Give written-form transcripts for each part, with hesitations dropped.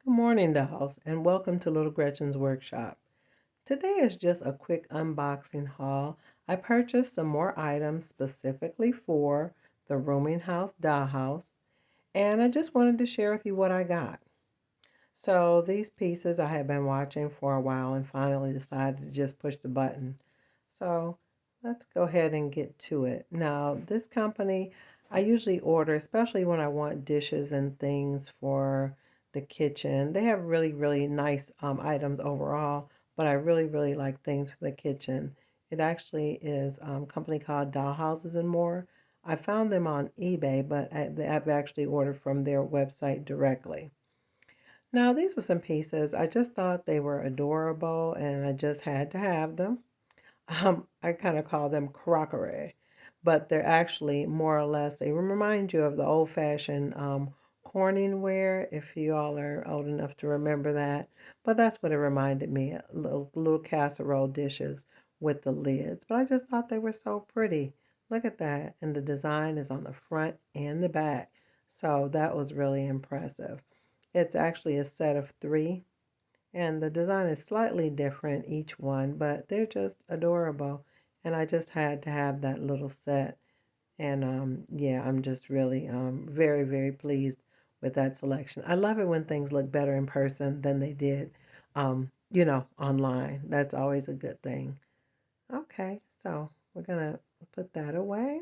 Good morning, dolls, and welcome to Little Gretchen's workshop. Today is just a quick unboxing haul. I purchased some more items specifically for the Rooming House Dollhouse, and I just wanted to share with you what I got. So these pieces I had been watching for a while and finally decided to just push the button. So let's go ahead and get to it. Now, this company, I usually order, especially when I want dishes and things for the kitchen. They have really, really nice items overall, but I really like things for the kitchen. It actually is a company called Dollhouses and More. I found them on eBay, but I've actually ordered from their website directly. Now, these were some pieces. I just thought they were adorable and I just had to have them. I kind of call them crockery, but they're actually more or less, they remind you of the old-fashioned Corningware, if you all are old enough to remember that. But that's what it reminded me, little casserole dishes with the lids. But I just thought they were so pretty. Look at that. And the design is on the front and the back. So that was really impressive. It's actually a set of three, and the design is slightly different each one, but they're just adorable. And I just had to have that little set. And yeah, I'm just really very pleased with that selection. I love it when things look better in person than they did, online. That's always a good thing. Okay, so we're gonna put that away.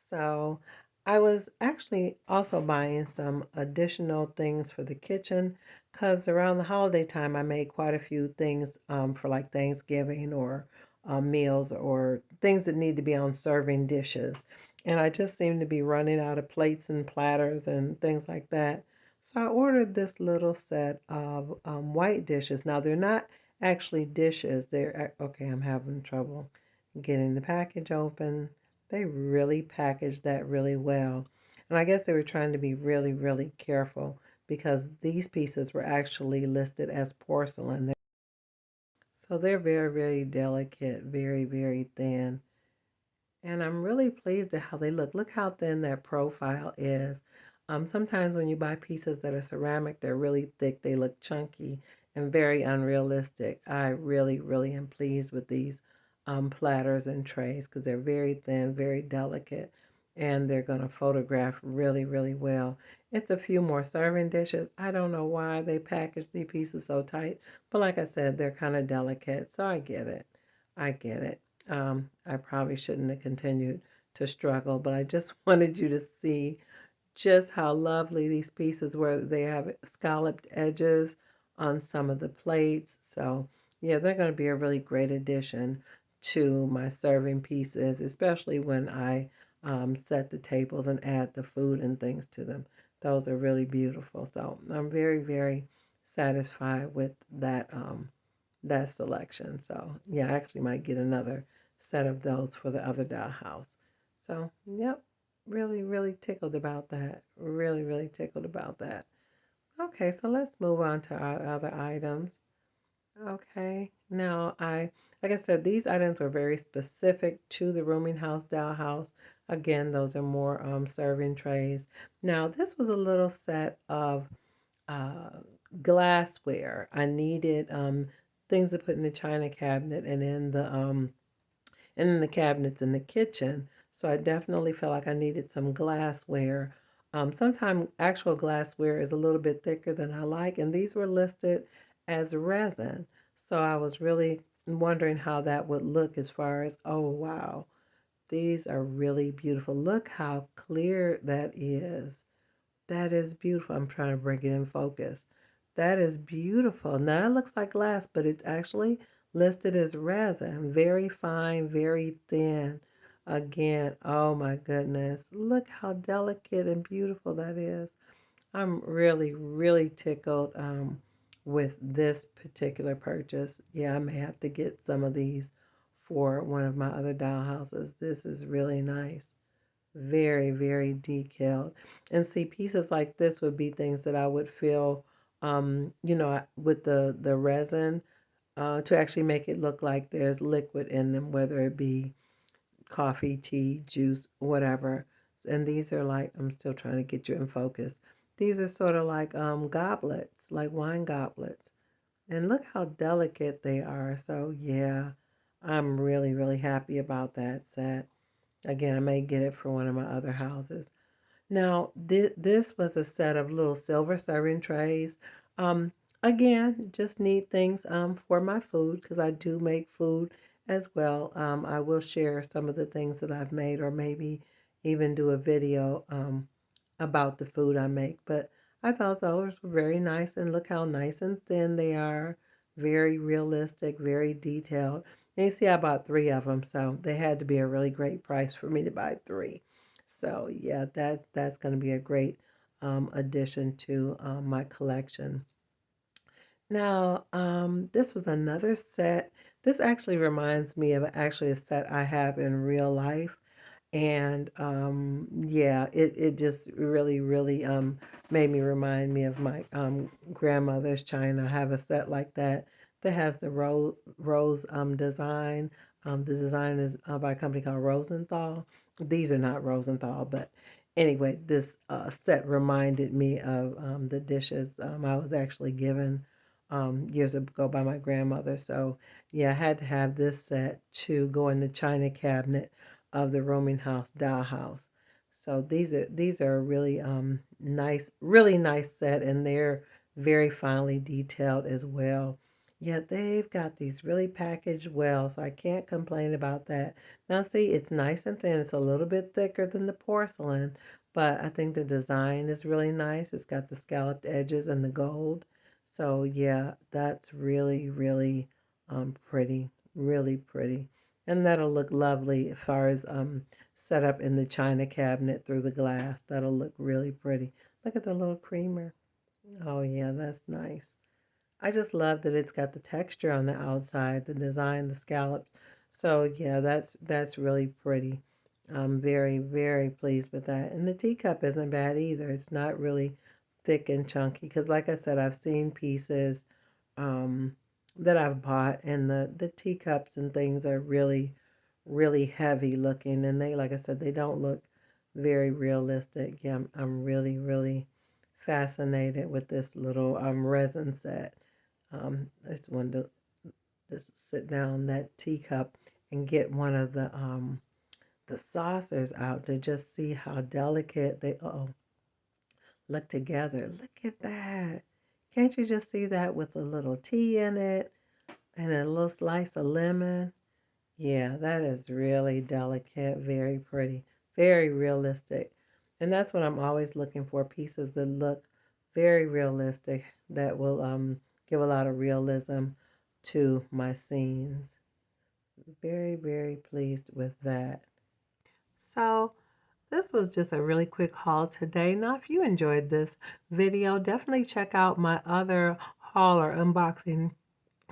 So I was actually also buying some additional things for the kitchen because around the holiday time I made quite a few things for like Thanksgiving or meals or things that need to be on serving dishes. And I just seemed to be running out of plates and platters and things like that. So I ordered this little set of white dishes. Now they're not actually dishes. Okay, I'm having trouble getting the package open. They really packaged that really well. And I guess they were trying to be really careful because these pieces were actually listed as porcelain. So they're very delicate, very thin. And I'm really pleased at how they look. Look how thin that profile is. Sometimes when you buy pieces that are ceramic, they're really thick. They look chunky and very unrealistic. I really am pleased with these platters and trays because they're very thin, very delicate, and they're going to photograph really well. It's a few more serving dishes. I don't know why they package these pieces so tight, but like I said, they're kind of delicate, so I get it. I get it. I probably shouldn't have continued to struggle, but I just wanted you to see just how lovely these pieces were. They have scalloped edges on some of the plates. So, yeah, they're going to be a really great addition to my serving pieces, especially when I set the tables and add the food and things to them. Those are really beautiful. So, I'm very satisfied with that selection. So, yeah, I actually might get another set of those for the other dollhouse. So, yep, really tickled about that. Really tickled about that. Okay, so let's move on to our other items. Okay, now like I said, these items were very specific to the rooming house dollhouse. Again, those are more serving trays. Now, this was a little set of uh, glassware. I needed things to put in the china cabinet and in the cabinets in the kitchen. So I definitely felt like I needed some glassware. Sometimes actual glassware is a little bit thicker than I like, and these were listed as resin. So I was really wondering how that would look as far as, oh wow, these are really beautiful. Look how clear that is. That is beautiful. I'm trying to bring it in focus. That is beautiful. Now it looks like glass, but it's actually listed as resin. Very fine, very thin. Again, oh my goodness. Look how delicate and beautiful that is. I'm really tickled with this particular purchase. Yeah, I may have to get some of these for one of my other dollhouses. This is really nice. Very detailed. And see, pieces like this would be things that I would fill, with the resin to actually make it look like there's liquid in them, whether it be coffee, tea, juice, whatever. And these are like, I'm still trying to get you in focus. These are sort of like goblets, like wine goblets. And look how delicate they are. So yeah, I'm really, really happy about that set. Again, I may get it for one of my other houses. Now, this was a set of little silver serving trays. Um, Again, just need things for my food because I do make food as well. I will share some of the things that I've made, or maybe even do a video about the food I make. But I thought those were very nice, and look how nice and thin they are. Very realistic, very detailed. And you see, I bought three of them, so they had to be a really great price for me to buy three. So yeah, that's going to be a great addition to my collection. Now, this was another set. This actually reminds me of actually a set I have in real life. And yeah, it just really, really made me remind me of my grandmother's china. I have a set like that that has the rose design. The design is by a company called Rosenthal. These are not Rosenthal, but anyway, this set reminded me of the dishes I was actually given years ago by my grandmother. So yeah, I had to have this set to go in the china cabinet of the Rooming House Dollhouse. So these are a really nice, really nice set, and they're very finely detailed as well. Yeah, they've got these really packaged well, so I can't complain about that. Now see, it's nice and thin. It's a little bit thicker than the porcelain, but I think the design is really nice. It's got the scalloped edges and the gold. So yeah, that's really, really pretty, really pretty. And that'll look lovely as far as set up in the china cabinet through the glass. That'll look really pretty. Look at the little creamer. Oh yeah, that's nice. I just love that it's got the texture on the outside, the design, the scallops. So yeah, that's really pretty. I'm very, very pleased with that. And the teacup isn't bad either. It's not really thick and chunky because like I said, I've seen pieces um, that I've bought, and the teacups and things are really, really heavy looking, and they, like I said, they don't look very realistic. Yeah, I'm really, really fascinated with this little resin set. I just wanted to just sit down that teacup and get one of the saucers out to just see how delicate they look together. Look at that. Can't you just see that with a little tea in it and a little slice of lemon? Yeah, that is really delicate, very pretty, very realistic. And that's what I'm always looking for, pieces that look very realistic, that will give a lot of realism to my scenes. Very, very pleased with that. So this was just a really quick haul today. Now, if you enjoyed this video, definitely check out my other haul or unboxing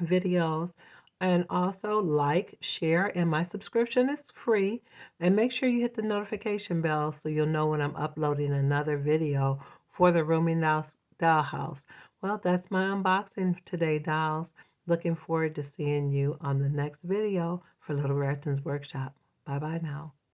videos, and also like, share, and my subscription is free. And make sure you hit the notification bell so you'll know when I'm uploading another video for the Rooming House Dollhouse. Well, that's my unboxing today, dolls. Looking forward to seeing you on the next video for Little Gretchen's Workshop. Bye bye now.